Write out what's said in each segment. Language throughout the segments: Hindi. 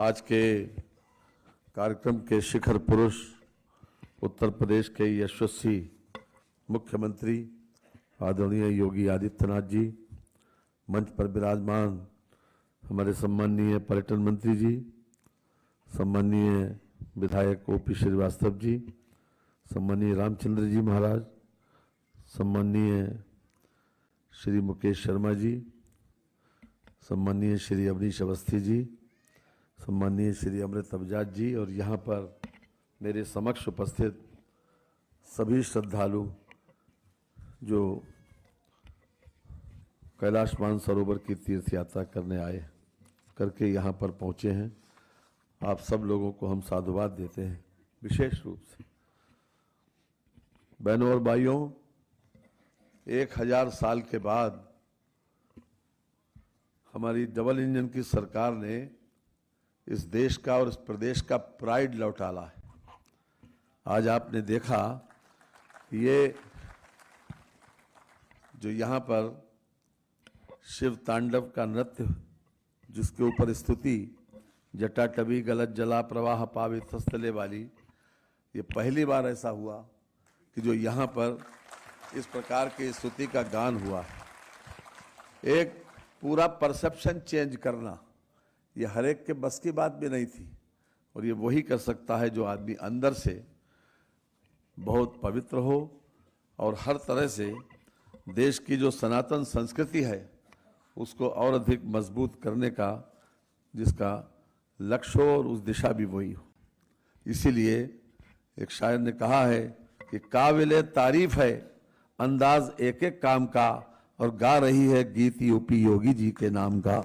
आज के कार्यक्रम के शिखर पुरुष उत्तर प्रदेश के यशस्वी मुख्यमंत्री आदरणीय योगी आदित्यनाथ जी, मंच पर विराजमान हमारे सम्माननीय पर्यटन मंत्री जी, सम्माननीय विधायक ओपी श्रीवास्तव जी, सम्माननीय रामचंद्र जी महाराज, सम्माननीय श्री मुकेश शर्मा जी, सम्माननीय श्री अवनीश अवस्थी जी, सम्माननीय श्री अमृत अबजाद जी और यहाँ पर मेरे समक्ष उपस्थित सभी श्रद्धालु जो कैलाश मानसरोवर की तीर्थ यात्रा करने आए करके यहाँ पर पहुँचे हैं, आप सब लोगों को हम साधुवाद देते हैं। विशेष रूप से बहनों और भाइयों, 1000 साल के बाद हमारी डबल इंजन की सरकार ने इस देश का और इस प्रदेश का प्राइड लौटाला है। आज आपने देखा ये जो यहाँ पर शिव तांडव का नृत्य, जिसके ऊपर स्तुति जटाटवी गलत जला प्रवाह पावित स्थले वाली, ये पहली बार ऐसा हुआ कि जो यहाँ पर इस प्रकार की स्तुति का गान हुआ। एक पूरा परसेप्शन चेंज करना ये हर एक के बस की बात भी नहीं थी, और ये वही कर सकता है जो आदमी अंदर से बहुत पवित्र हो और हर तरह से देश की जो सनातन संस्कृति है उसको और अधिक मजबूत करने का जिसका लक्ष्य हो और उस दिशा भी वही हो। इसीलिए एक शायर ने कहा है कि काबिले तारीफ है अंदाज एक एक काम का, और गा रही है गीत यूपी योगी जी के नाम का।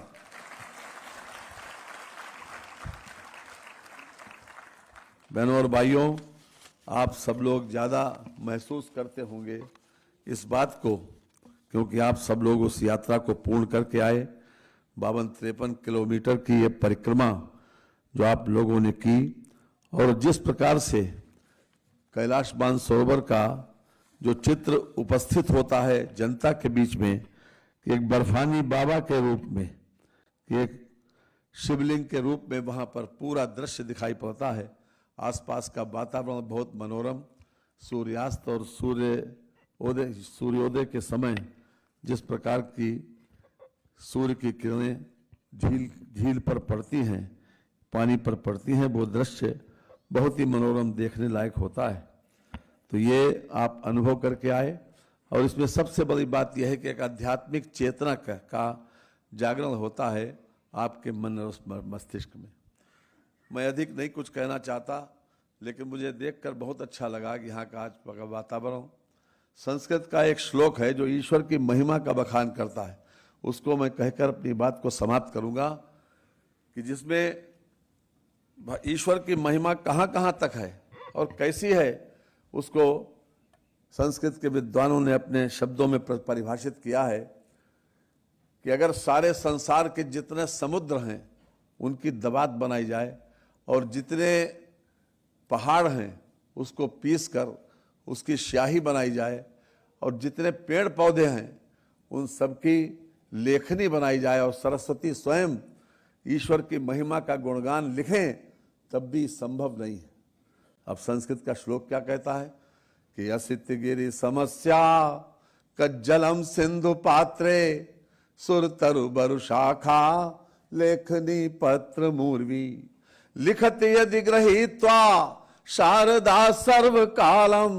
बहनों और भाइयों, आप सब लोग ज़्यादा महसूस करते होंगे इस बात को, क्योंकि आप सब लोग उस यात्रा को पूर्ण करके आए। 52-53 किलोमीटर की ये परिक्रमा जो आप लोगों ने की, और जिस प्रकार से कैलाश मानसरोवर का जो चित्र उपस्थित होता है जनता के बीच में, कि एक बर्फानी बाबा के रूप में, कि एक शिवलिंग के रूप में वहाँ पर पूरा दृश्य दिखाई पड़ता है। आसपास का वातावरण बहुत मनोरम, सूर्यास्त और सूर्योदय के समय जिस प्रकार की सूर्य की किरणें झील पर पड़ती हैं, पानी पर पड़ती हैं, वो दृश्य बहुत ही मनोरम देखने लायक होता है। तो ये आप अनुभव करके आए, और इसमें सबसे बड़ी बात यह है कि एक आध्यात्मिक चेतना का जागरण होता है आपके मन और मस्तिष्क में। मैं अधिक नहीं कुछ कहना चाहता, लेकिन मुझे देखकर बहुत अच्छा लगा कि यहाँ का आज का वातावरण। संस्कृत का एक श्लोक है जो ईश्वर की महिमा का बखान करता है, उसको मैं कहकर अपनी बात को समाप्त करूँगा, कि जिसमें ईश्वर की महिमा कहाँ कहाँ तक है और कैसी है, उसको संस्कृत के विद्वानों ने अपने शब्दों में परिभाषित किया है कि अगर सारे संसार के जितने समुद्र हैं उनकी दबात बनाई जाए, और जितने पहाड़ हैं उसको पीस कर उसकी स्याही बनाई जाए, और जितने पेड़ पौधे हैं उन सबकी लेखनी बनाई जाए, और सरस्वती स्वयं ईश्वर की महिमा का गुणगान लिखें, तब भी संभव नहीं है। अब संस्कृत का श्लोक क्या कहता है कि असित गिरि समस्या कज्जलम सिंधु पात्रे सुर तरु बरु शाखा लेखनी पत्र मूर्वी लिखति यदि गृहीत्वा शारदा सर्व कालम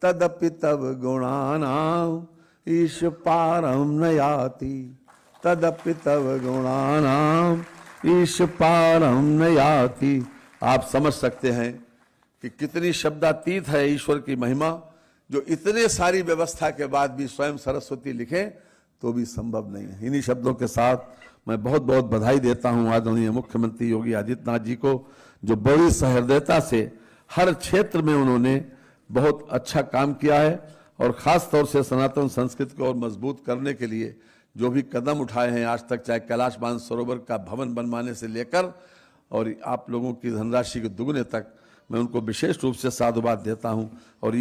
तदपि तव गुणानाम ईश पारम न याति, तदपि तव गुणानाम ईश पारम न याति। आप समझ सकते हैं कि कितनी शब्दातीत है ईश्वर की महिमा, जो इतने सारी व्यवस्था के बाद भी स्वयं सरस्वती लिखे तो भी संभव नहीं है। इन्हीं शब्दों के साथ मैं बहुत बहुत बधाई देता हूं आदरणीय मुख्यमंत्री योगी आदित्यनाथ जी को, जो बड़ी सहृदयता से हर क्षेत्र में उन्होंने बहुत अच्छा काम किया है, और खास तौर से सनातन संस्कृति को और मजबूत करने के लिए जो भी कदम उठाए हैं आज तक, चाहे कैलाश मानसरोवर का भवन बनवाने से लेकर और आप लोगों की धनराशि के दुगने तक, मैं उनको विशेष रूप से साधुवाद देता हूं। और